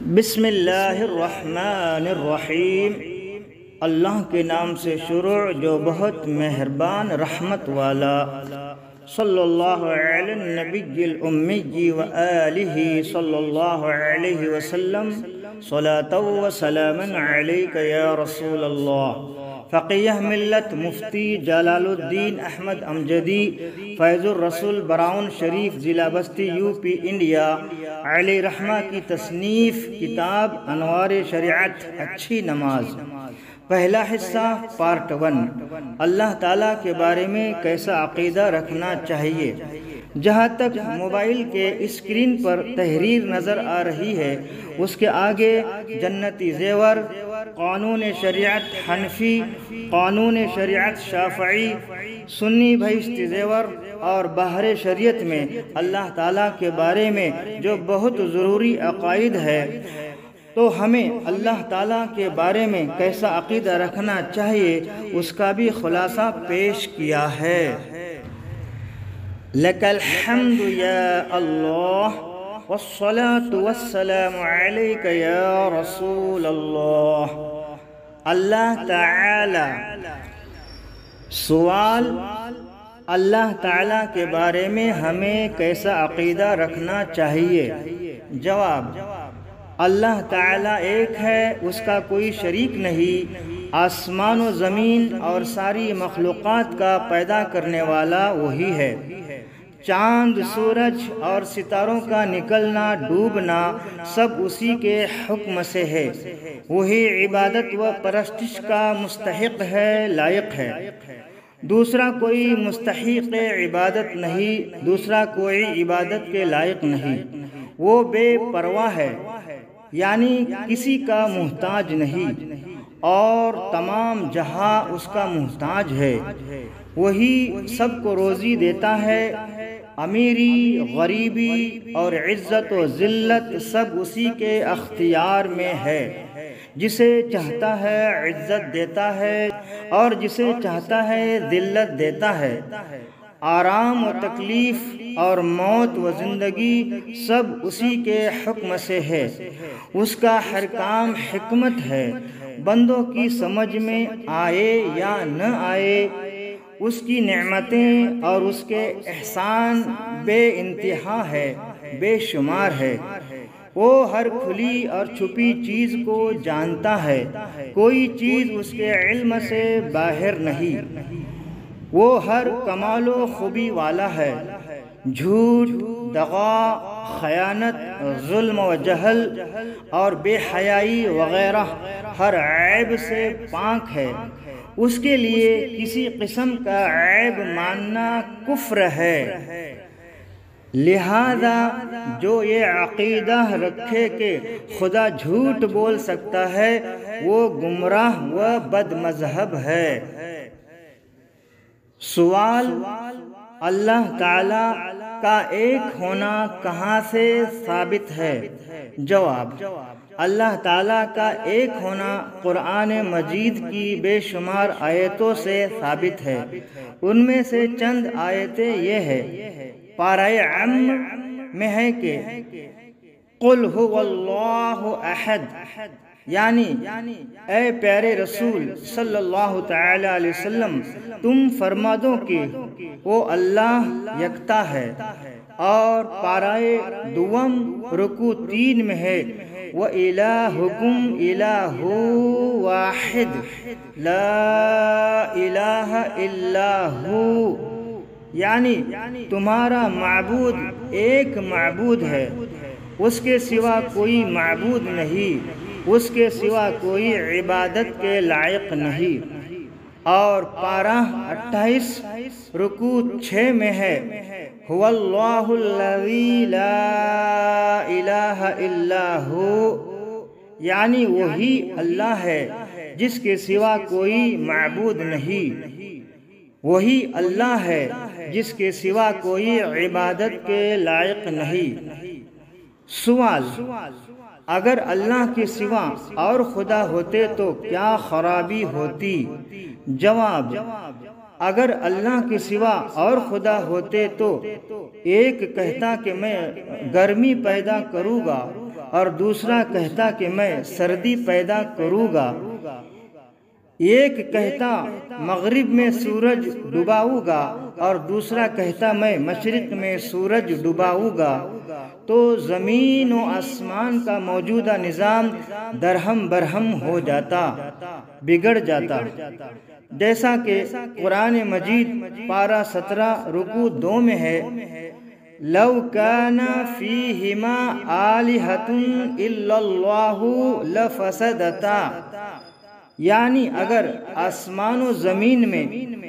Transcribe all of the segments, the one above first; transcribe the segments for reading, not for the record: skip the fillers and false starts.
بسم اللہ الرحمن الرحیم۔ اللہ کے نام سے شروع جو بہت مہربان رحمت والا۔ صلی اللہ علی النبی الامی و آلہ صلی اللہ علیہ وسلم، صلاۃ و سلام علیک یا رسول اللہ۔ فقیہ ملت مفتی جلال الدین احمد امجدی، فیض الرسول براؤن شریف، ضلع بستی یو پی انڈیا، علیہ رحمہ کی تصنیف کتاب انوار شریعت اچھی نماز، پہلا حصہ پارٹ 1۔ اللہ تعالیٰ کے بارے میں کیسا عقیدہ رکھنا چاہیے۔ جہاں تک موبائل کے اسکرین پر تحریر نظر آ رہی ہے، اس کے آگے جنتی زیور، قانون شریعت حنفی، قانون شریعت شافعی، سنی بہشتی زیور اور باہر شریعت میں اللہ تعالیٰ کے بارے میں جو بہت ضروری عقائد ہے، تو ہمیں اللہ تعالیٰ کے بارے میں کیسا عقیدہ رکھنا چاہیے اس کا بھی خلاصہ پیش کیا ہے۔ لک الحمد یا اللہ والصلاة والسلام علیک یا رسول اللہ۔ اللہ تعالی۔ سوال: اللہ تعالیٰ کے بارے میں ہمیں کیسا عقیدہ رکھنا چاہیے؟ جواب: اللہ تعالیٰ ایک ہے، اس کا کوئی شریک نہیں۔ آسمان و زمین اور ساری مخلوقات کا پیدا کرنے والا وہی ہے۔ چاند، سورج اور ستاروں کا نکلنا، ڈوبنا سب اسی کے حکم سے ہے۔ وہی عبادت و پرستش کا مستحق ہے، لائق ہے۔ دوسرا کوئی مستحق عبادت نہیں، دوسرا کوئی عبادت کے لائق نہیں۔ وہ بے پرواہ ہے، یعنی کسی کا محتاج نہیں، اور تمام جہاں اس کا محتاج ہے۔ وہی سب کو روزی دیتا ہے۔ امیری، غریبی اور عزت و ذلت سب اسی کے اختیار میں ہے۔ جسے چاہتا ہے عزت دیتا ہے اور جسے چاہتا ہے ذلت دیتا ہے۔ آرام و تکلیف اور موت و زندگی سب اسی کے حکم سے ہے۔ اس کا ہر کام حکمت ہے۔ بندوں کی سمجھ میں آئے یا نہ آئے، اس کی نعمتیں اور اس کے احسان بے انتہا ہے، بے شمار ہے۔ وہ ہر کھلی اور چھپی چیز کو جانتا ہے، کوئی چیز اس کے علم سے باہر نہیں۔ وہ ہر کمال و خوبی والا ہے۔ جھوٹ، دغا، خیانت، ظلم و جہل اور بے حیائی وغیرہ ہر عیب سے پاک ہے۔ اس کے لیے کسی قسم کا عیب ماننا کفر ہے۔ لہذا جو یہ عقیدہ رکھے کہ خدا جھوٹ بول سکتا ہے، وہ گمراہ و بد مذہب ہے۔ سوال: اللہ تعالیٰ کا ایک ہونا کہاں سے ثابت ہے؟ جواب: اللہ تعالیٰ کا ایک ہونا قرآن مجید کی بے شمار آیتوں سے ثابت ہے۔ ان میں سے چند آیتیں یہ ہے۔ پارہ عم میں ہے کہ قل هو اللہ احد، یعنی اے پیارے رسول صلی اللہ تعالی علیہ وسلم، تم فرما دو کہ وہ اللہ یکتا ہے۔ اور پارہ دوم رکوع 3 میں ہے وَإِلَٰهُكُمْ إِلَٰهٌ وَاحِدٌ لَا إِلَٰهَ إِلَّا هُوَ، یعنی تمہارا معبود ایک معبود ہے، اس کے سوا کوئی معبود نہیں، اس کے سوا کوئی عبادت کے لائق نہیں۔ اور پارہ 28 رکوع 6 میں ہے هُوَ اللَّهُ الَّذِي لَا إِلَٰهَ إِلَّا هُوَ، یعنی وہی اللہ ہے جس کے سوا کوئی معبود نہیں، وہی اللہ ہے جس کے سوا کوئی عبادت کے لائق نہیں۔ سوال: اگر اللہ کے سوا اور خدا ہوتے تو کیا خرابی ہوتی؟ جواب: اگر اللہ کے سوا اور خدا ہوتے تو ایک کہتا کہ میں گرمی پیدا کروں گا، اور دوسرا کہتا کہ میں سردی پیدا کروں گا، ایک کہتا مغرب میں سورج ڈباؤں گا اور دوسرا کہتا میں مشرق میں سورج ڈباؤں گا، تو زمین و آسمان کا موجودہ نظام درہم برہم ہو جاتا، بگڑ جاتا۔ جیسا کہ قرآن مجید پارہ 17 رکوع 2 میں ہے، لو کان فیہما آلہۃ الا اللہ لفسدتا، یعنی اگر آسمان و زمین میں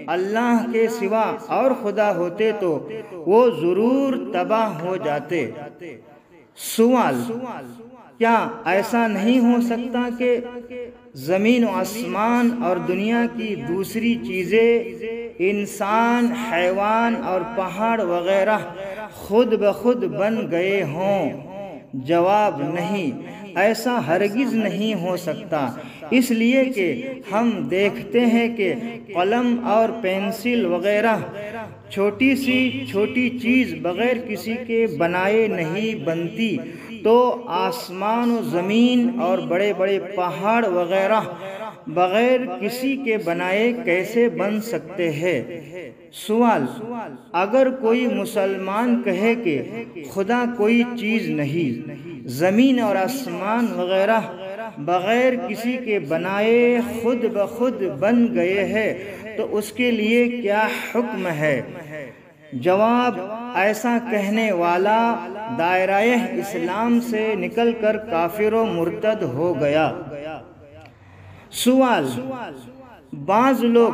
اللہ کے سوا اور خدا ہوتے تو وہ ضرور تباہ ہو جاتے۔ سوال، کیا ایسا نہیں ہو سکتا کہ زمین و آسمان اور دنیا کی دوسری چیزیں، انسان، حیوان اور پہاڑ وغیرہ خود بخود بن گئے ہوں؟ جواب نہیں، ایسا ہرگز نہیں ہو سکتا، اس لیے کہ ہم دیکھتے ہیں کہ قلم اور پینسل وغیرہ چھوٹی سی چھوٹی چیز بغیر کسی کے بنائے نہیں بنتی، تو آسمان و زمین اور بڑے بڑے پہاڑ وغیرہ بغیر کسی کے بنائے کیسے بن سکتے ہیں؟ سوال، اگر کوئی مسلمان کہے کہ خدا کوئی چیز نہیں، زمین اور آسمان وغیرہ بغیر کسی کے بنائے خود بخود بن گئے ہیں، تو اس کے لیے کیا حکم ہے؟ جواب، ایسا کہنے والا دائرہ اسلام سے نکل کر کافر و مرتد ہو گیا۔ سوال، بعض لوگ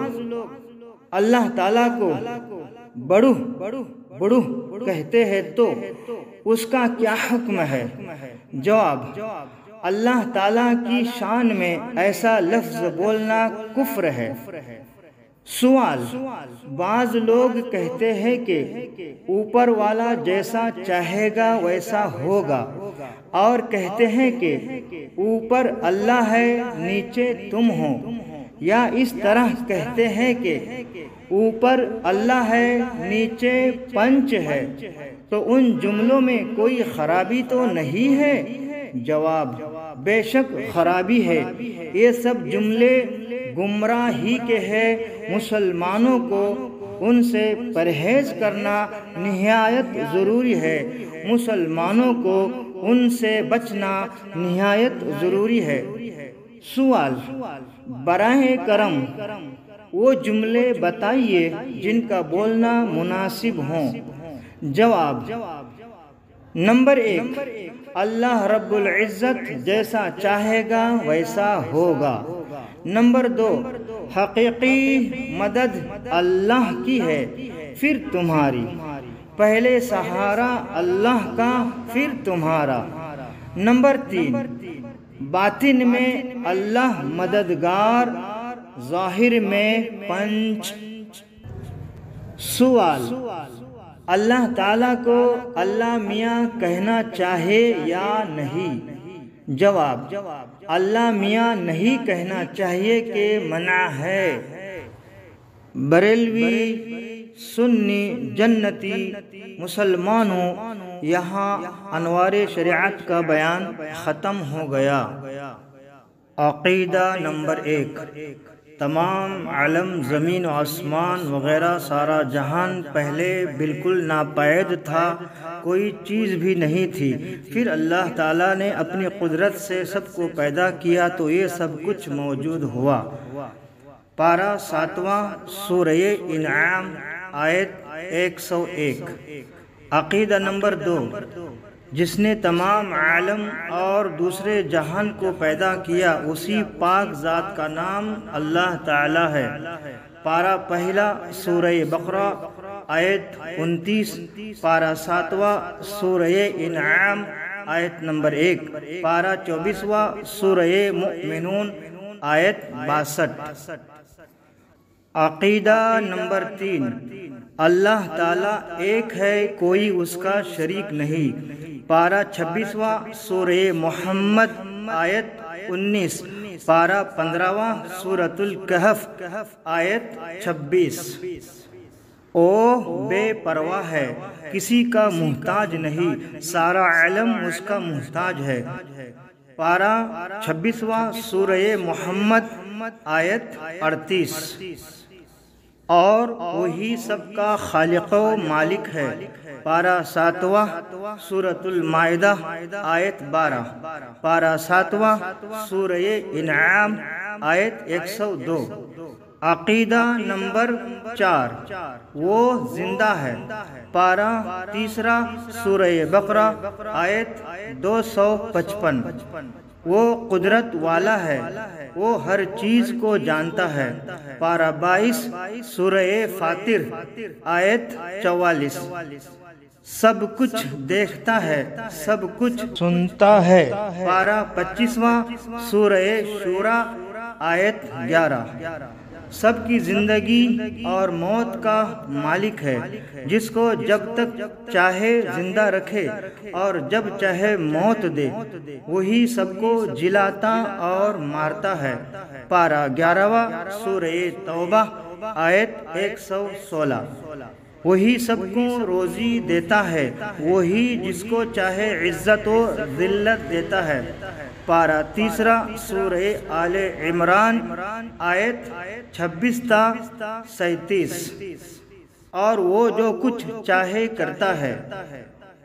اللہ تعالیٰ کو بڑو بڑو کہتے ہیں تو اس کا کیا حکم ہے؟ جواب، اللہ تعالیٰ کی شان میں ایسا لفظ بولنا کفر ہے۔ سوال، بعض لوگ کہتے ہیں کہ اوپر والا جیسا چاہے گا ویسا ہوگا، اور کہتے ہیں کہ اوپر اللہ ہے نیچے تم ہو، یا اس طرح کہتے ہیں کہ اوپر اللہ ہے نیچے پنچ ہے، تو ان جملوں میں کوئی خرابی تو نہیں ہے؟ جواب، بے شک خرابی ہے، یہ سب جملے گمراہی کے ہیں، مسلمانوں کو ان سے پرہیز کرنا نہایت ضروری ہے، مسلمانوں کو ان سے بچنا نہایت ضروری ہے۔ سوال، براہ کرم وہ جملے بتائیے جن کا بولنا مناسب ہوں۔ جواب، نمبر 1، اللہ رب العزت جیسا چاہے گا ویسا ہوگا۔ نمبر 2، حقیقی مدد اللہ کی ہے پھر تمہاری، پہلے سہارا اللہ کا پھر تمہارا۔ نمبر 3، باطن میں اللہ مددگار، ظاہر میں پنچ۔ سوال، اللہ تعالیٰ کو اللہ میاں کہنا چاہے یا نہیں؟ جواب، اللہ میاں نہیں کہنا چاہیے کہ منع ہے۔ بریلوی، سنی، جنتی مسلمانوں، یہاں انوار شریعت کا بیان ختم ہو گیا۔ عقیدہ نمبر 1، تمام عالم، زمین و آسمان وغیرہ سارا جہان پہلے بالکل ناپید تھا، کوئی چیز بھی نہیں تھی، پھر اللہ تعالیٰ نے اپنی قدرت سے سب کو پیدا کیا تو یہ سب کچھ موجود ہوا۔ پارہ 7واں سورہ انعام آیت 101۔ عقیدہ نمبر 2، جس نے تمام عالم اور دوسرے جہان کو پیدا کیا اسی پاک ذات کا نام اللہ تعالی ہے۔ پارہ 1 سورہ بقرہ آیت 29، پارہ 7واں سورہ انعام آیت نمبر 1، پارہ 24واں سورہ مؤمنون آیت 62۔ عقیدہ نمبر 3، اللہ تعالیٰ ایک ہے، کوئی اس کا شریک نہیں۔ پارہ 26واں سورہ محمد آیت 19، پارہ 15واں سورۃ الکہف آیت 26۔ او بے پرواہ ہے، کسی کا محتاج نہیں، سارا علم اس کا محتاج ہے۔ پارہ 26واں سورہ محمد آیت 38۔ اور وہی سب کا خالق و مالک ہے۔ پارہ 7واں سورۃ المائدہ آیت 12۔ پارہ 7واں سورہ انعام آیت 102۔ عقیدہ نمبر 4، وہ زندہ ہے۔ پارہ 3 سورہ بقرہ آیت 255۔ وہ قدرت والا ہے، وہ ہر چیز کو جانتا ہے۔ پارہ 22 سورہ فاطر آیت 44۔ سب کچھ دیکھتا ہے، سب کچھ سنتا ہے۔ پارہ 25واں سورہ شورى آیت 11۔ سب کی زندگی اور موت کا مالک ہے، جس کو جب تک چاہے زندہ رکھے اور جب چاہے موت دے، وہی سب کو جلاتا اور مارتا ہے۔ پارہ 11واں سورہ توبہ آیت 116۔ وہی سب کو روزی دیتا ہے، وہی جس کو چاہے عزت و ذلت دیتا ہے۔ پارہ 3 سورہ آل عمران آیت 26 تا 37۔ اور وہ جو کچھ چاہے کرتا ہے۔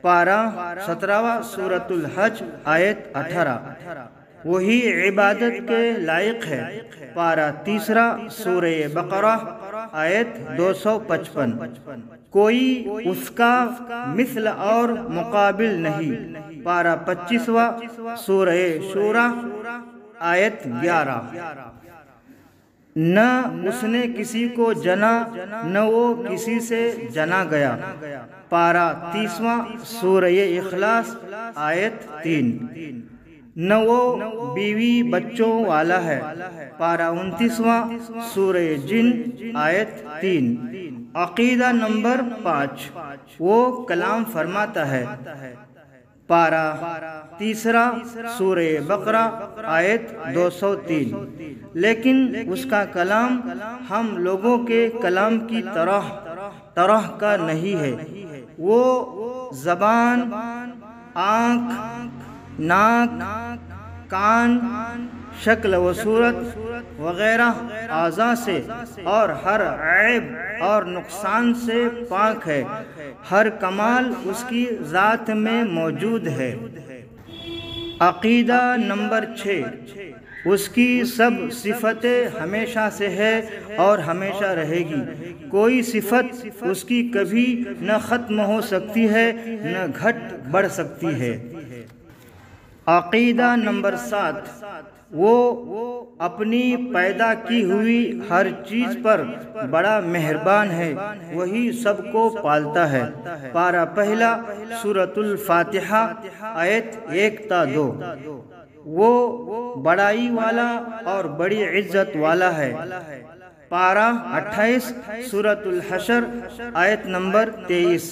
پارہ 17واں سورۃ الحج آیت 18۔ وہی عبادت کے لائق ہے۔ پارہ 3 سورہ بقرہ آیت 255۔ کوئی اس کا مثل اور مقابل نہیں۔ پارہ 25واں سورہ شورى آیت 11۔ نہ اس نے کسی کو جنا، نہ وہ کسی سے جنا گیا۔ پارہ 30واں سورہ اخلاص آیت 3۔ نہ وہ بیوی بچوں والا ہے۔ پارہ 29واں سورہ جن آیت 3۔ عقیدہ نمبر 5، وہ کلام فرماتا ہے۔ پارہ 3 سورہ بقرہ آیت 203۔ لیکن اس کا کلام ہم لوگوں کے کلام کی طرح کا نہیں ہے۔ وہ زبان، آنکھ، ناک، کان، شکل و صورت وغیرہ اعضاء سے اور ہر عیب اور نقصان سے پاک ہے۔ ہر کمال اس کی ذات میں موجود ہے۔ عقیدہ نمبر 6، اس کی سب صفتیں ہمیشہ سے ہے اور ہمیشہ رہے گی۔ کوئی صفت اس کی کبھی نہ ختم ہو سکتی ہے، نہ گھٹ بڑھ سکتی ہے۔ عقیدہ نمبر 7، وہ اپنی پیدا کی ہوئی ہر چیز پر بڑا مہربان ہے، وہی سب کو پالتا ہے۔ پارہ 1 سورۃ الفاتحہ آیت 1 تا 2۔ وہ بڑائی والا اور بڑی عزت والا ہے۔ پارہ 28 سورۃ الحشر آیت نمبر 23۔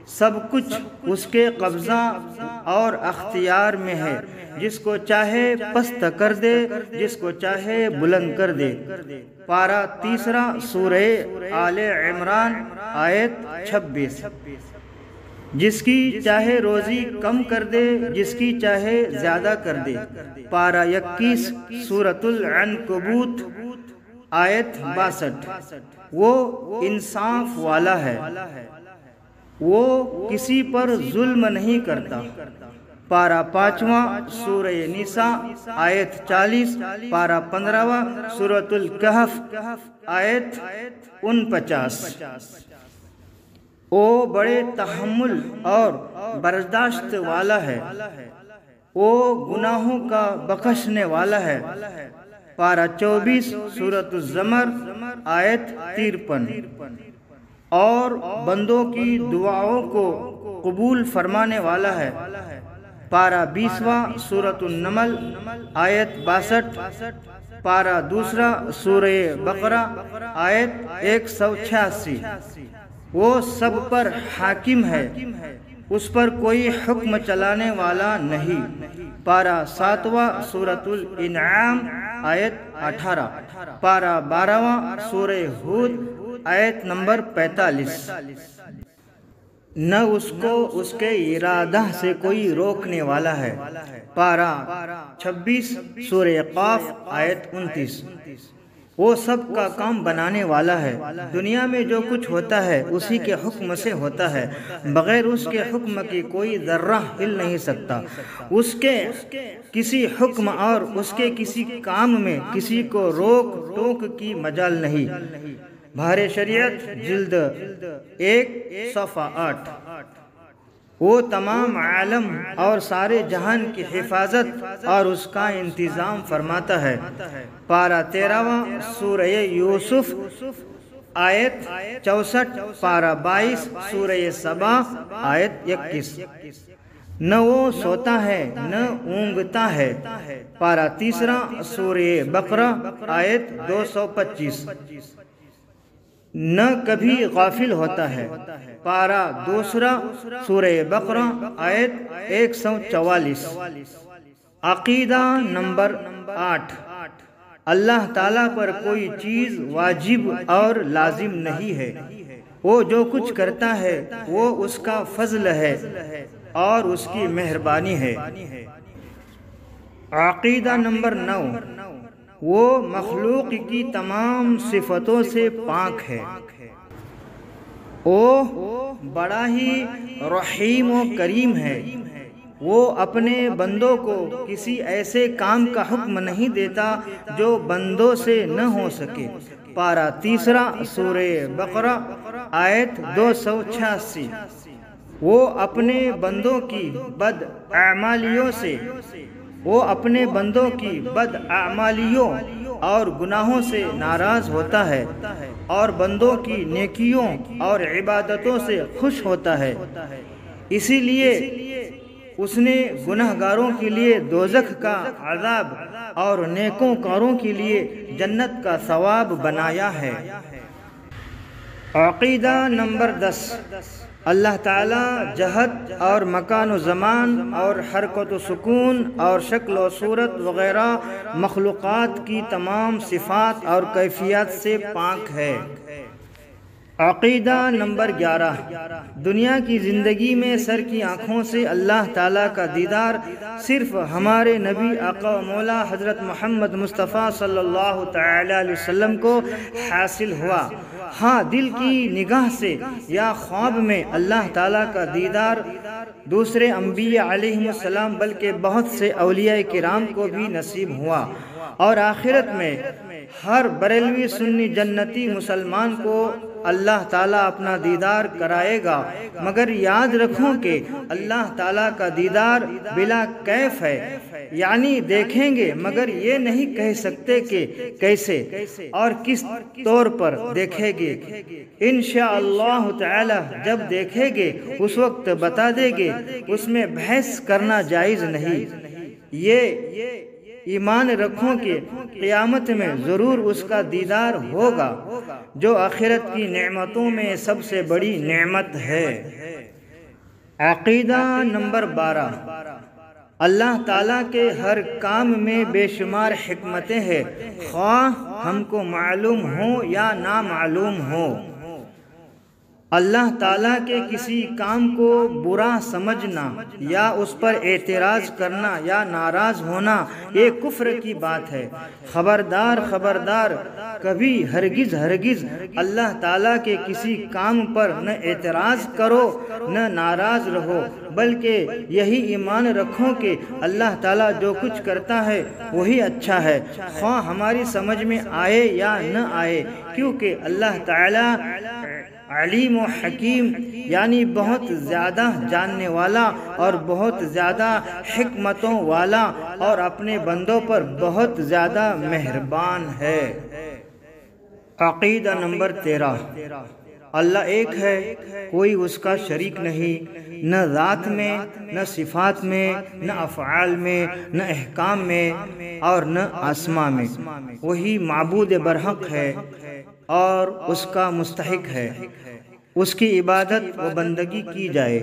سب کچھ اس کے قبضہ اور اختیار میں ہے، جس کو چاہے پست کر دے، جس کو چاہے بلند کر دے۔ پارہ 3 سورہ آل عمران آیت 26۔ جس کی چاہے روزی کم کر دے، جس کی چاہے زیادہ کر دے۔ پارہ 21 سورۃ العنکبوت آیت 62۔ وہ انصاف والا ہے، وہ کسی پر ظلم نہیں کرتا۔ پارہ 5 سورہ نساء آیت 40۔ پارہ 15 سورۃ الکہف آیت 49۔ وہ بڑے تحمل اور برداشت والا ہے، وہ گناہوں کا بخشنے والا ہے۔ پارہ 24 سورۃ الزمر آیت 53۔ اور بندوں کی دعاؤں کو قبول فرمانے والا ہے۔ پارہ 20 سورۃ النمل آیت 62۔ پارہ 2 سورہ بقرہ آیت 186۔ وہ سب پر حاکم ہے، اس پر کوئی حکم چلانے والا نہیں۔ پارہ 7 سورۃ الانعام آیت 18۔ پارہ 12 سورہ ہود آیت نمبر 45۔ نہ اس کو اس کے ارادہ سے کوئی روکنے والا ہے، پارہ 26 سورہ قاف آیت 29۔ وہ سب کا کام بنانے والا ہے، دنیا میں جو کچھ ہوتا ہے اسی کے حکم سے ہوتا ہے، بغیر اس کے حکم کی کوئی ذرہ ہل نہیں سکتا۔ اس کے کسی حکم اور اس کے کسی کام میں کسی کو روک ٹوک کی مجال نہیں۔ بہار شریعت جلد 1 صفحہ 8۔ وہ تمام عالم اور سارے جہان کی حفاظت اور اس کا انتظام فرماتا ہے، پارہ 13واں سورہ یوسف آیت 64، پارہ 22 سورہ سبا آیت 21۔ نہ وہ سوتا ہے نہ اونگتا ہے، پارہ 3 سورہ بقرہ آیت 225۔ نہ کبھی غافل ہوتا ہے، پارہ 2 سورہ بقرہ آیت 144۔ عقیدہ نمبر 8۔ اللہ تعالیٰ پر کوئی چیز واجب اور لازم نہیں ہے، وہ جو کچھ کرتا ہے وہ اس کا فضل ہے اور اس کی مہربانی ہے۔ عقیدہ نمبر 9۔ وہ مخلوق کی تمام صفتوں سے پاک ہے، وہ بڑا ہی رحیم و کریم ہے، وہ اپنے بندوں کو کسی ایسے کام کا حکم نہیں دیتا جو بندوں سے نہ ہو سکے، پارہ 3 سورہ بقرہ آیت 286۔ وہ اپنے بندوں کی بدعمالیوں اور گناہوں سے ناراض ہوتا ہے اور بندوں کی نیکیوں اور عبادتوں سے خوش ہوتا ہے، اسی لیے اس نے گنہگاروں کے لیے دوزخ کا عذاب اور نیکوں کاروں کے لیے جنت کا ثواب بنایا ہے۔ عقیدہ نمبر 10۔ اللہ تعالیٰ جہت اور مکان و زمان اور حرکت و سکون اور شکل و صورت وغیرہ مخلوقات کی تمام صفات اور کیفیات سے پاک ہے۔ عقیدہ نمبر 11۔ دنیا کی زندگی میں سر کی آنکھوں سے اللہ تعالیٰ کا دیدار صرف ہمارے نبی آقا و مولا حضرت محمد مصطفیٰ صلی اللہ تعالی علیہ وسلم کو حاصل ہوا۔ ہاں، دل کی نگاہ سے یا خواب میں اللہ تعالیٰ کا دیدار دوسرے انبیاء علیہ السلام بلکہ بہت سے اولیاء کرام کو بھی نصیب ہوا، اور آخرت میں ہر بریلوی سنی جنتی مسلمان کو اللہ تعالیٰ اپنا دیدار کرائے گا، مگر یاد رکھو کہ اللہ تعالیٰ کا دیدار بلا کیف ہے، یعنی دیکھیں گے مگر یہ نہیں کہہ سکتے کہ کیسے اور کس طور پر دیکھیں گے۔ انشاءاللہ تعالیٰ جب دیکھیں گے اس وقت بتا دیں گے، اس میں بحث کرنا جائز نہیں۔ یہ ایمان رکھو کہ قیامت میں ضرور اس کا دیدار ہوگا، جو آخرت کی نعمتوں میں سب سے بڑی نعمت ہے۔ عقیدہ نمبر 12۔ اللہ تعالیٰ کے ہر کام میں بے شمار حکمتیں ہیں، خواہ ہم کو معلوم ہو یا نامعلوم ہو۔ اللہ تعالیٰ کے کسی کام کو برا سمجھنا یا اس پر اعتراض کرنا یا ناراض ہونا یہ کفر کی بات ہے۔ خبردار خبردار، کبھی ہرگز ہرگز اللہ تعالیٰ کے کسی کام پر نہ اعتراض کرو نہ ناراض رہو، بلکہ یہی ایمان رکھو کہ اللہ تعالیٰ جو کچھ کرتا ہے وہی اچھا ہے، خواہ ہماری سمجھ میں آئے یا نہ آئے، کیونکہ اللہ تعالیٰ علیم و حکیم یعنی بہت زیادہ جاننے والا اور بہت زیادہ حکمتوں والا اور اپنے بندوں پر بہت زیادہ مہربان ہے۔ عقیدہ نمبر 13۔ اللہ ایک ہے، کوئی اس کا شریک نہیں، نہ ذات میں نہ صفات میں نہ افعال میں نہ احکام میں اور نہ اسماء میں، وہی معبود برحق ہے اور اس کا مستحق ہے اس کی عبادت و بندگی کی جائے۔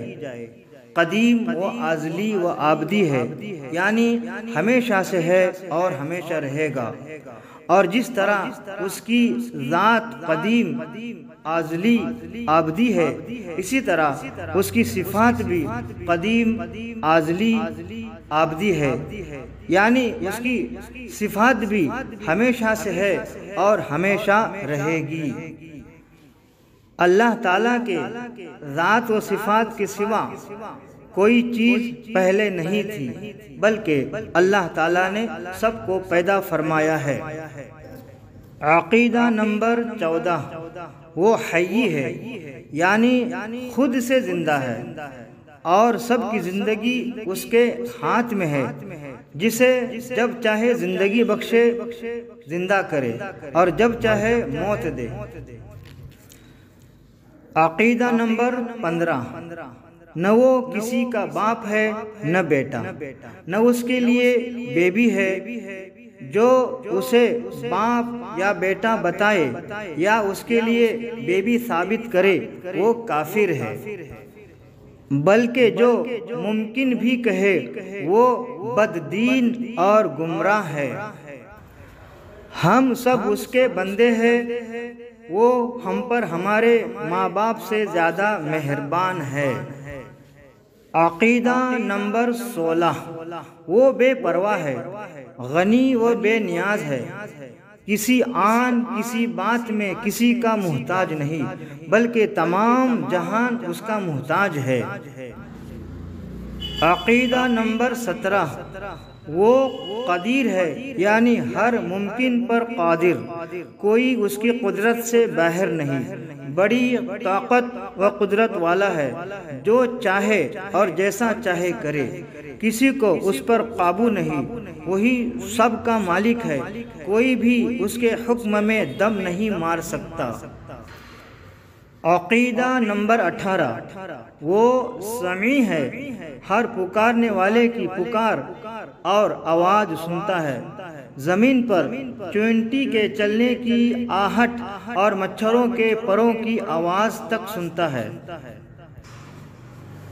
قدیم و ازلی و ابدی ہے، یعنی ہمیشہ سے ہے اور ہمیشہ رہے گا۔ اور جس طرح اس کی ذات قدیم، ازلی، ابدی ہے، اسی طرح اس کی صفات بھی قدیم، ازلی، ابدی ہے، یعنی اس کی صفات بھی ہمیشہ سے ہے اور ہمیشہ رہے گی۔ اللہ تعالیٰ کے ذات و صفات کے سوا کوئی چیز پہلے نہیں تھی، بلکہ اللہ تعالیٰ نے سب کو پیدا فرمایا ہے۔ عقیدہ نمبر 14، وہ حی ہے، یعنی خود سے زندہ ہے اور سب کی زندگی اس کے ہاتھ میں ہے، جسے جب چاہے زندگی بخشے، زندہ کرے، اور جب چاہے موت دے۔ عقیدہ نمبر 15، نہ وہ کسی کا باپ ہے نہ بیٹا، نہ اس کے لیے بیوی ہے۔ جو اسے باپ یا بیٹا بتائے یا اس کے لیے بیوی ثابت کرے وہ کافر ہے، بلکہ جو ممکن بھی کہے وہ بددین اور گمراہ ہے۔ ہم سب اس کے بندے ہیں، وہ ہم پر ہمارے ماں باپ سے زیادہ مہربان ہے۔ عقیدہ نمبر 16، وہ بے پرواہ ہے، غنی و بے نیاز ہے، کسی آن کسی بات میں کسی کا محتاج نہیں، بلکہ تمام جہان اس کا محتاج ہے۔ عقیدہ نمبر 17، وہ قدیر ہے، یعنی ہر ممکن پر قادر، کوئی اس کی قدرت سے باہر نہیں، بڑی طاقت و قدرت والا ہے، جو چاہے اور جیسا چاہے کرے، کسی کو اس پر قابو نہیں، وہی سب کا مالک ہے، کوئی بھی اس کے حکم میں دم نہیں مار سکتا۔ عقیدہ نمبر 18، وہ سمیع ہے، ہر پکارنے والے کی پکار اور آواز سنتا ہے، زمین پر چونٹی کے چلنے کی آہٹ اور مچھروں کے پروں کی آواز تک سنتا ہے۔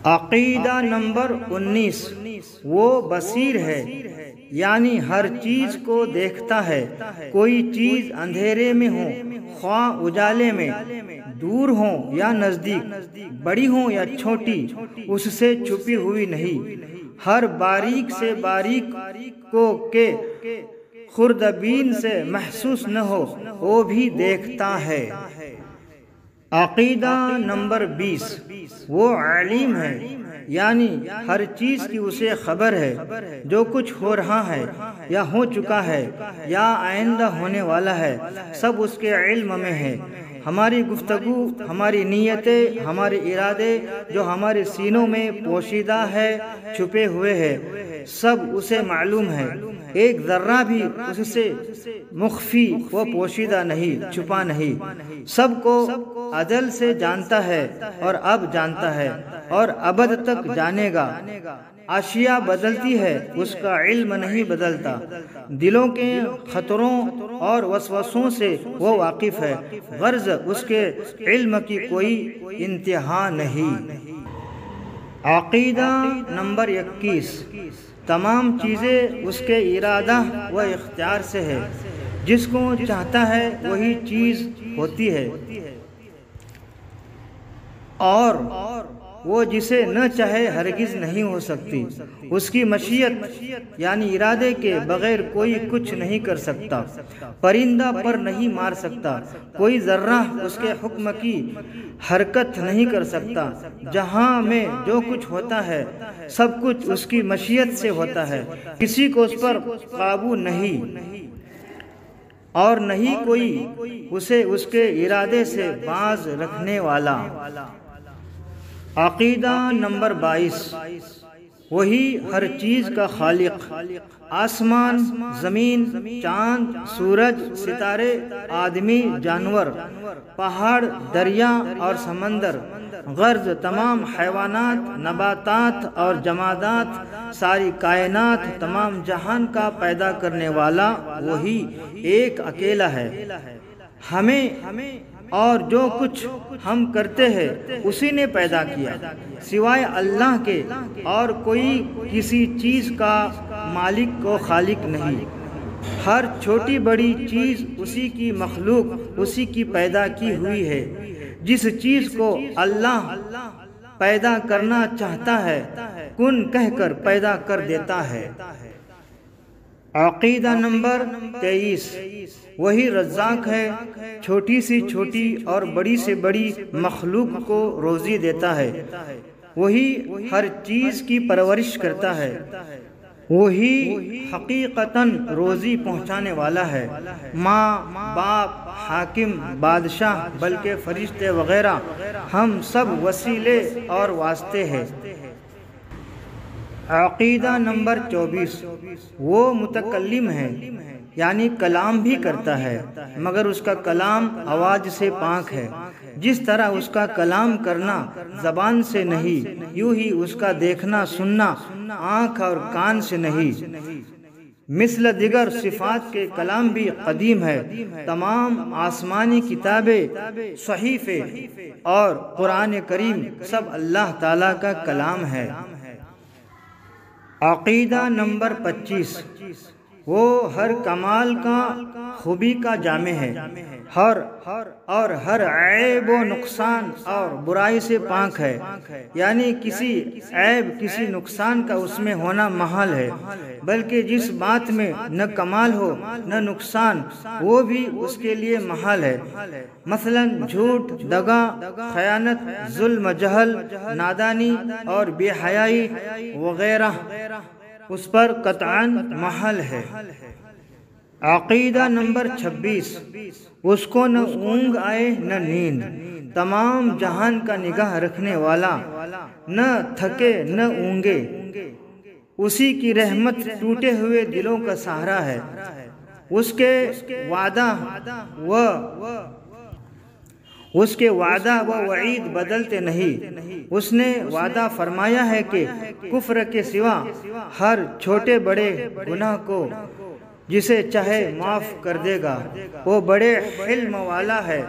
عقیدہ نمبر 19، وہ بصیر ہے، یعنی ہر چیز کو دیکھتا ہے، کوئی چیز اندھیرے میں ہو خواہ اجالے میں، دور ہوں یا نزدیک، بڑی ہوں یا چھوٹی، اس سے چھپی ہوئی نہیں، ہر باریک سے باریک کو کہ خوردبین سے محسوس نہ ہو وہ بھی دیکھتا ہے۔ عقیدہ نمبر 20، وہ علیم ہے، یعنی ہر چیز کی اسے خبر ہے، جو کچھ ہو رہا ہے یا ہو چکا ہے یا آئندہ ہونے والا ہے، سب اس کے علم میں ہے۔ ہماری گفتگو، ہماری نیتیں، ہمارے ارادے جو ہمارے سینوں میں پوشیدہ ہے، چھپے ہوئے ہیں، سب اسے معلوم ہے، ایک ذرہ بھی اس سے مخفی و پوشیدہ نہیں، چھپا نہیں، سب کو ازل سے جانتا ہے اور اب جانتا ہے اور ابد تک جانے گا۔ اشیاء بدلتی ہے، اس کا علم نہیں بدلتا، دلوں کے خطروں اور وسوسوں سے وہ واقف ہے، غرض اس کے علم کی کوئی انتہا نہیں۔ عقیدہ نمبر 21، تمام چیزیں اس کے ارادہ و اختیار سے ہے، جس کو چاہتا ہے وہی چیز ہوتی ہے، اور وہ جسے نہ چاہے ہرگز نہیں ہو سکتی۔ اس کی مشیت یعنی ارادے کے بغیر کوئی کچھ نہیں کر سکتا، پرندہ پر نہیں مار سکتا، کوئی ذرہ اس کے حکم کی حرکت نہیں کر سکتا، جہاں میں جو کچھ ہوتا ہے سب کچھ اس کی مشیت سے ہوتا ہے، کسی کو اس پر قابو نہیں اور نہیں کوئی اسے اس کے ارادے سے باز رکھنے والا۔ عقیدہ نمبر 22، وہی ہر چیز کا خالق، آسمان، زمین، چاند، سورج، ستارے، آدمی، جانور، پہاڑ، دریا اور سمندر، غرض تمام حیوانات، نباتات اور جمادات، ساری کائنات، تمام جہان کا پیدا کرنے والا وہی ایک اکیلا ہے۔ ہمیں اور جو کچھ ہم کرتے ہیں اسی نے پیدا کیا، سوائے اللہ کے اور کوئی کسی چیز کا مالک و خالق نہیں۔ ہر چھوٹی بڑی چیز اسی کی مخلوق، اسی کی پیدا کی ہوئی ہے۔ جس چیز کو اللہ پیدا کرنا چاہتا ہے کن کہہ کر پیدا کر دیتا ہے۔ عقیدہ نمبر 23، وہی رزاق ہے، چھوٹی سے چھوٹی اور بڑی سے بڑی مخلوق کو روزی دیتا ہے، وہی ہر چیز کی پرورش کرتا ہے، وہی حقیقتاً روزی پہنچانے والا ہے۔ ماں باپ، حاکم، بادشاہ، بلکہ فرشتے وغیرہ ہم سب وسیلے اور واسطے ہیں۔ عقیدہ نمبر 24، وہ متکلم ہے، یعنی کلام بھی کرتا ہے، مگر اس کا کلام آواز سے پاک ہے۔ جس طرح اس کا کلام کرنا زبان سے نہیں، یوں ہی اس کا دیکھنا سننا آنکھ اور کان سے نہیں۔ مثل دیگر صفات کے کلام بھی قدیم ہے۔ تمام آسمانی کتابیں، صحیفے اور قرآن کریم سب اللہ تعالیٰ کا کلام ہے۔ عقیدہ نمبر 25، وہ ہر کمال کا خوبی کا جامع ہے، ہر عیب و نقصان اور برائی سے پاک ہے، یعنی کسی عیب کسی نقصان کا اس میں ہونا محال ہے، بلکہ جس بات میں نہ کمال ہو نہ نقصان وہ بھی اس کے لیے محال ہے، مثلا جھوٹ، دغا، خیانت، ظلم، جہل، نادانی اور بے حیائی وغیرہ اس پر قطعاً محال ہے۔ عقیدہ نمبر 26، اس کو نہ اونگ آئے نہ نیند، تمام جہان کا نگاہ رکھنے والا، نہ تھکے نہ اونگے، اسی کی رحمت ٹوٹے ہوئے دلوں کا سہارا ہے۔ اس کے وعدہ و وعید بدلتے نہیں۔ اس نے وعدہ فرمایا ہے کہ کفر کے سوا ہر چھوٹے بڑے گناہ کو جسے چاہے معاف کر دے گا، وہ بڑے حلم والا ہے،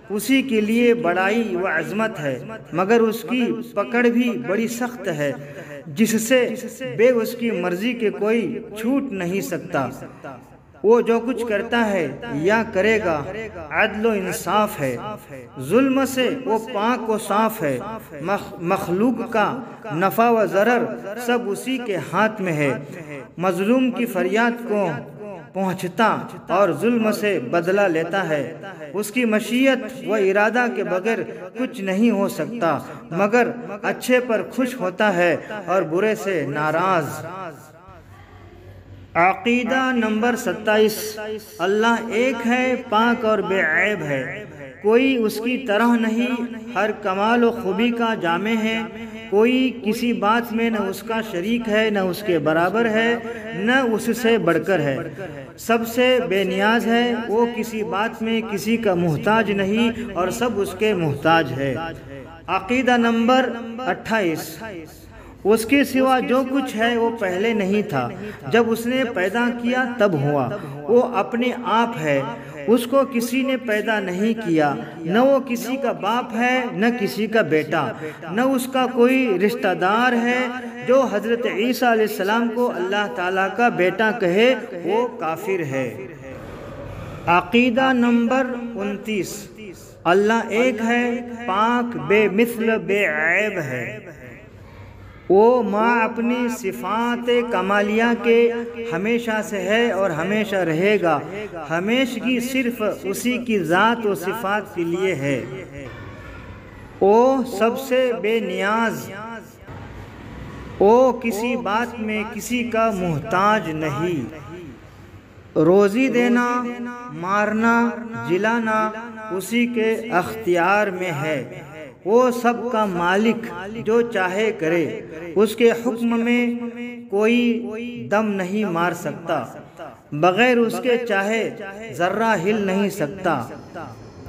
اسی کے لیے بڑائی و عظمت ہے، مگر اس کی پکڑ بھی بڑی سخت ہے، جس سے بے اس کی مرضی کے کوئی چھوٹ نہیں سکتا۔ وہ جو کچھ کرتا ہے یا کرے گا عدل و انصاف ہے، ظلم سے وہ پاک و صاف ہے، مخلوق کا نفع و ضرر سب اسی کے ہاتھ میں ہے، مظلوم کی فریاد کو پہنچتا اور ظلم سے بدلہ لیتا ہے، اس کی مشیت و ارادہ کے بغیر کچھ نہیں ہو سکتا، مگر اچھے پر خوش ہوتا ہے اور برے سے ناراض۔ عقیدہ نمبر 27، اللہ ایک ہے، پاک اور بے عیب ہے، کوئی اس کی طرح نہیں، ہر کمال و خوبی کا جامع ہے، کوئی کسی بات میں نہ اس کا شریک ہے، نہ اس کے برابر ہے، نہ اس سے بڑھ کر ہے، سب سے بے نیاز ہے، وہ کسی بات میں کسی کا محتاج نہیں اور سب اس کے محتاج ہے۔ عقیدہ نمبر 28، اس کے سوا جو کچھ ہے وہ پہلے نہیں تھا، جب اس نے پیدا کیا تب ہوا، وہ اپنے آپ ہے، اس کو کسی نے پیدا نہیں کیا، نہ وہ کسی کا باپ ہے نہ کسی کا بیٹا، نہ اس کا کوئی رشتہ دار ہے، جو حضرت عیسیٰ علیہ السلام کو اللہ تعالیٰ کا بیٹا کہے وہ کافر ہے۔ عقیدہ نمبر 29، اللہ ایک ہے، پاک، بے مثل، بے عیب ہے، وہ ماں اپنی صفات کمالیہ کے ہمیشہ سے ہے اور ہمیشہ رہے گا، ہمیشگی صرف اسی کی ذات و صفات کے لیے ہے، وہ سب سے بے نیاز، وہ کسی بات میں کسی کا محتاج نہیں، روزی دینا، مارنا، جلانا اسی کے اختیار میں ہے، وہ سب کا مالک، جو چاہے کرے، اس کے حکم میں کوئی دم نہیں مار سکتا، بغیر اس کے چاہے ذرہ ہل نہیں سکتا،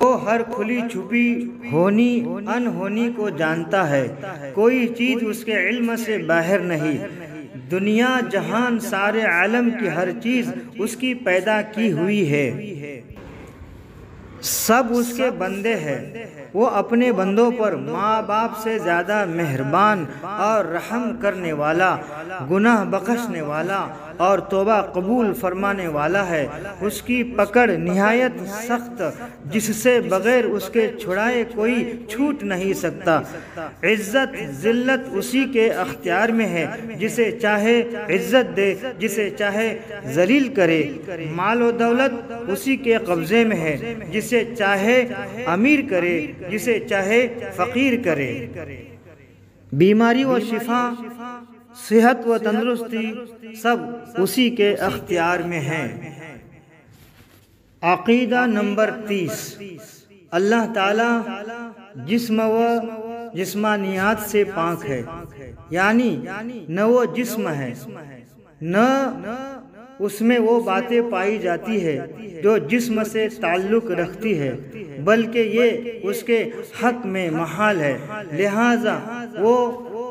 وہ ہر کھلی چھپی ہونی انہونی کو جانتا ہے، کوئی چیز اس کے علم سے باہر نہیں، دنیا جہان سارے عالم کی ہر چیز اس کی پیدا کی ہوئی ہے۔ سب اس کے بندے ہیں، وہ اپنے بندوں پر ماں باپ سے زیادہ مہربان اور رحم کرنے والا، گناہ بخشنے والا اور توبہ قبول فرمانے والا ہے۔ اس کی پکڑ نہایت سخت، جس سے بغیر اس کے چھڑائے کوئی چھوٹ نہیں سکتا۔ عزت ذلت اسی کے اختیار میں ہے، جسے چاہے عزت دے، جسے چاہے ذلیل کرے۔ مال و دولت اسی کے قبضے میں ہے، جسے چاہے امیر کرے، جسے چاہے فقیر کرے۔ بیماری و شفا، صحت و تندرستی سب اسی کے اختیار میں ہیں۔ عقیدہ نمبر 30، اللہ تعالی جسم و جسمانیات سے پاک ہے، یعنی نہ وہ جسم ہے، نہ اس میں وہ باتیں پائی جاتی ہے جو جسم سے تعلق رکھتی ہے، بلکہ یہ اس کے حق میں محال ہے۔ لہذا وہ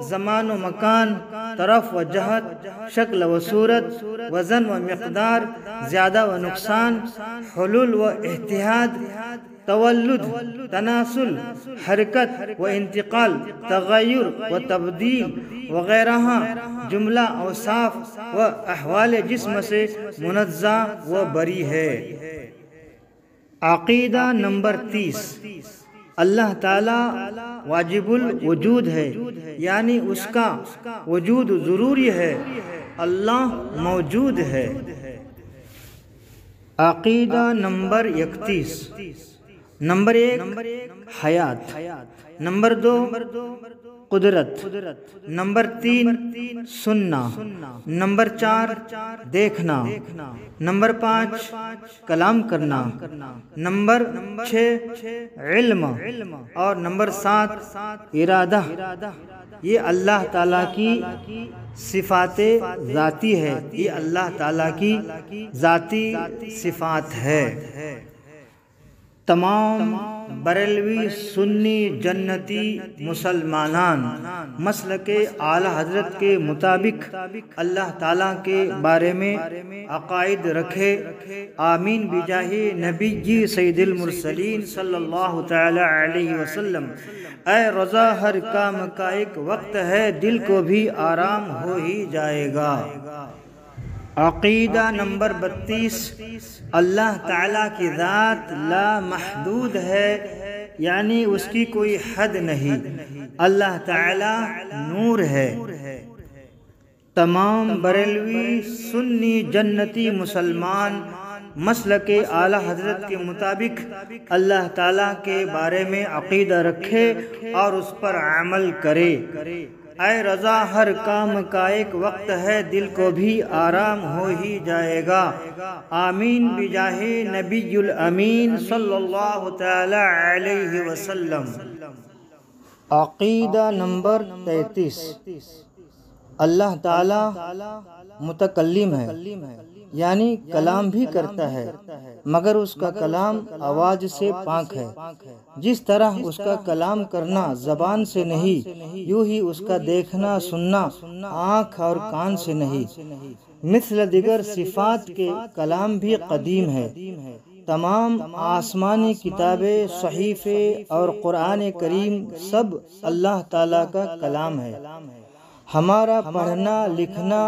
زمان و مکان، طرف و جہت، شکل و صورت، وزن و مقدار، زیادہ و نقصان، حلول و اتحاد، تولد، تناسل، حرکت و انتقال، تغیر و تبدیل وغیرہ جملہ اوصاف و احوال جسم سے منزہ و بری ہے۔ عقیدہ نمبر 30، اللہ تعالی واجب الوجود ہے، یعنی اس کا وجود ضروری ہے، اللہ موجود ہے۔ عقیدہ نمبر 31، نمبر 1 حیات، نمبر 2 قدرت، نمبر 3 سننا، نمبر 4 دیکھنا، نمبر 5 کلام کرنا، نمبر 6 علم اور نمبر 7 ارادہ۔ یہ اللہ تعالیٰ کی صفات ذاتی ہے، یہ اللہ تعالیٰ کی ذاتی صفات ہے۔ تمام بریلوی سنی جنتی مسلمانان مسلک اعلی حضرت کے مطابق اللہ تعالیٰ کے بارے میں عقائد رکھے۔ آمین بجاہ نبی جی سید المرسلین صلی اللہ تعالی علیہ وسلم۔ اے رضا ہر کام کا ایک وقت ہے، دل کو بھی آرام ہو ہی جائے گا۔ عقیدہ نمبر 32، اللہ تعالیٰ کی ذات لا محدود ہے، یعنی اس کی کوئی حد نہیں، اللہ تعالیٰ نور ہے۔ تمام بریلوی سنی جنتی مسلمان مسلک اعلی حضرت کے مطابق اللہ تعالیٰ کے بارے میں عقیدہ رکھے اور اس پر عمل کرے۔ اے رضا ہر کام کا ایک وقت ہے، دل کو بھی آرام ہو ہی جائے گا۔ آمین بجاہ نبی الامین صلی اللہ تعالی علیہ وسلم۔ عقیدہ نمبر 33، اللہ تعالی متکلم ہے، یعنی کلام بھی کرتا ہے، مگر اس کا کلام آواز سے پاک ہے۔ جس طرح اس کا کلام کرنا زبان سے نہیں، یوں ہی اس کا دیکھنا سننا آنکھ اور کان سے نہیں۔ مثل دیگر صفات کے کلام بھی قدیم ہے۔ تمام آسمانی کتابیں، صحیفے اور قرآن کریم سب اللہ تعالیٰ کا کلام ہے۔ ہمارا پڑھنا لکھنا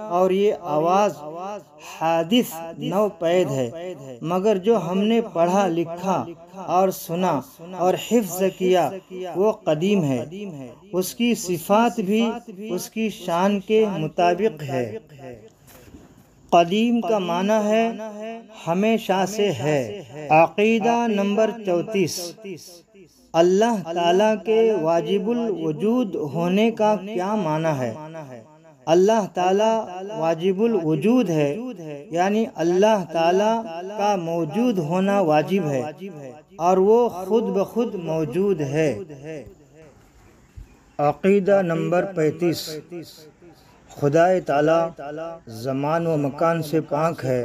اور یہ آواز حادث نو پید ہے، مگر جو ہم نے پڑھا لکھا اور سنا اور حفظ کیا وہ قدیم ہے۔ اس کی صفات بھی اس کی شان کے مطابق ہے۔ قدیم کا معنی ہے ہمیشہ سے ہے۔ عقیدہ نمبر 34، اللہ تعالیٰ کے واجب الوجود ہونے کا کیا معنی ہے؟ اللہ تعالیٰ واجب الوجود ہے، یعنی اللہ تعالیٰ کا موجود ہونا واجب ہے اور وہ خود بخود موجود ہے۔ عقیدہ نمبر 35، خدائے تعالیٰ زمان و مکان سے پاک ہے،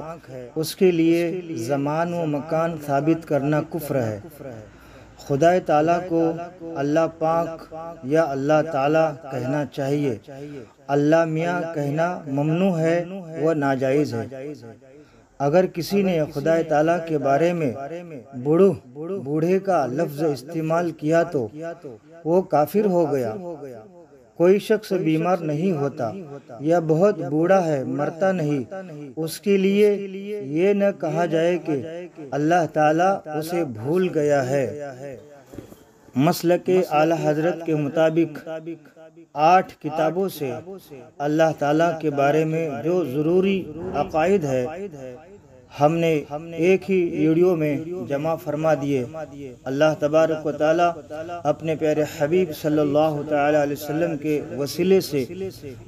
اس کے لیے زمان و مکان ثابت کرنا کفر ہے۔ خدائے تعالیٰ کو اللہ پاک یا اللہ تعالیٰ کہنا چاہیے۔ اللہ میاں کہنا ممنوع ہے، وہ ناجائز ہے۔ اگر کسی نے خدا تعالیٰ کے بارے میں بوڑھے کا لفظ استعمال کیا تو وہ کافر ہو گیا۔ کوئی شخص بیمار نہیں ہوتا یا بہت بوڑھا ہے مرتا نہیں، اس کے لیے یہ نہ کہا جائے کہ اللہ تعالیٰ اسے بھول گیا ہے۔ مسلک اعلیٰ حضرت کے مطابق 8 کتابوں سے اللہ تعالیٰ کے بارے میں جو ضروری عقائد ہے ہم نے ایک ہی ویڈیو میں جمع فرما دیے۔ اللہ تبارک و تعالیٰ اپنے پیارے حبیب صلی اللہ تعالی علیہ وسلم کے وسیلے سے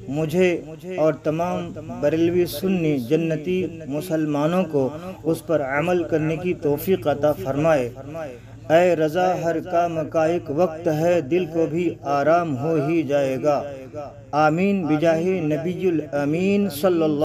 مجھے اور تمام بریلوی سنی جنتی مسلمانوں کو اس پر عمل کرنے کی توفیق عطا فرمائے۔ اے رضا ہر کام کا ایک وقت ہے، دل کو بھی آرام ہو ہی جائے گا۔ آمین بجاہ نبی الامین صلی اللہ